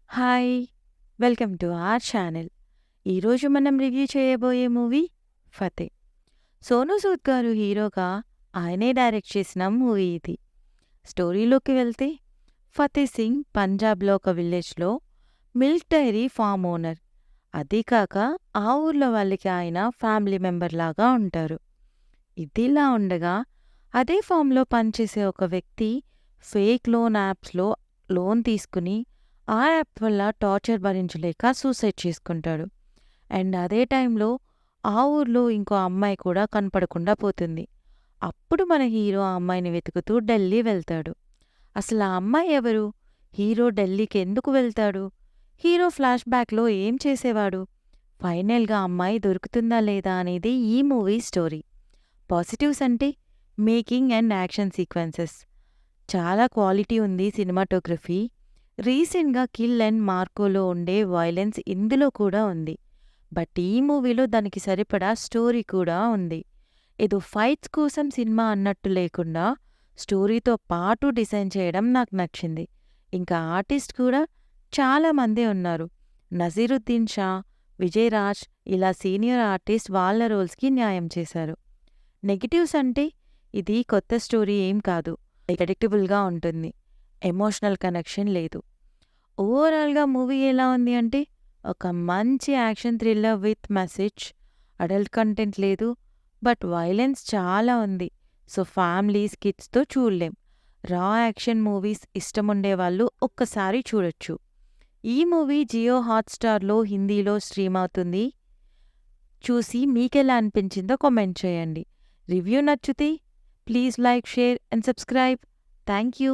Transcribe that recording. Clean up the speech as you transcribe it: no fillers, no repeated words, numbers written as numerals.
Hi! Welcome to our channel. ఈరోజు మనం review చేయబోయే మూవీ 'ఫతే'. సోనూ సూద్ గారు హీరోగా ఆయనే డైరెక్ట్ చేసిన మూవీ ఇది. స్టోరీలోకి వెళ్తే ఫతే సింగ్ పంజాబ్‌లో ఒక విలేజ్‌లో మిల్క్ డైరీ ఫార్మ్ ఓనర్. అదీ కాక ఆ ఊర్లో వాళ్ళకి ఆయన ఫ్యామిలీ మెంబర్ లాగా ఉంటారు. ఇదిలా ఉండగా అదే ఫామ్‌లో పనిచేసే ఒక వ్యక్తి ఫేక్ లోన్ యాప్స్‌లో లోన్ తీసుకుని ఆ యాప్ వల్ల టార్చర్ భరించలేక సూసైడ్ చేసుకుంటాడు. అండ్ అదే టైంలో ఆ ఊర్లో ఇంకో అమ్మాయి కూడా కనపడకుండా పోతుంది. అప్పుడు మన హీరో ఆ అమ్మాయిని వెతుకుతూ ఢిల్లీ వెళ్తాడు. అసలు ఆ అమ్మాయి ఎవరు? హీరో ఢిల్లీకి ఎందుకు వెళ్తాడు? హీరో ఫ్లాష్ బ్యాక్‌లో ఏం చేసేవాడు? ఫైనల్‌గా అమ్మాయి దొరుకుతుందా లేదా అనేది ఈ మూవీ స్టోరీ. పాజిటివ్స్ అంటే మేకింగ్ అండ్ యాక్షన్ సీక్వెన్సెస్. చాలా క్వాలిటీ ఉంది సినిమాటోగ్రఫీ. రీసెంట్‌గా 'కిల్' అండ్ 'మార్కో'లో ఉండే వయలెన్స్ ఇందులో కూడా ఉంది. బట్ ఈ మూవీలో దానికి సరిపడా స్టోరీ కూడా ఉంది. ఏదో ఫైట్స్ కోసం సినిమా అన్నట్టు లేకుండా స్టోరీతో పాటు డిజైన్ చేయడం నాకు నచ్చింది. ఇంకా ఆర్టిస్ట్ కూడా చాలా మందే ఉన్నారు. నజీరుద్దీన్ షా, విజయ్ రాజ్ ఇలా సీనియర్ ఆర్టిస్ట్ వాళ్ళ రోల్స్‌కి న్యాయం చేశారు. నెగెటివ్స్ అంటే ఇది కొత్త స్టోరీ ఏం కాదు. ప్రెడిక్టబుల్‌గా ఉంటుంది. ఎమోషనల్ కనెక్షన్ లేదు. ఓవరాల్‌గా మూవీ ఎలా ఉంది అంటే, ఒక మంచి action thriller with message. Adult content లేదు. బట్ వయలెన్స్ చాలా ఉంది. సో ఫ్యామిలీస్, కిడ్స్‌తో చూడలేం. రా యాక్షన్ మూవీస్ ఇష్టముండేవాళ్ళు ఒక్కసారి చూడొచ్చు. ఈ మూవీ జియో హాట్‌స్టార్‌లో హిందీలో స్ట్రీమ్ అవుతుంది. చూసి మీకెలా అనిపించిందో కామెంట్ చేయండి. రివ్యూ నచ్చితే please like, share and subscribe. Thank you.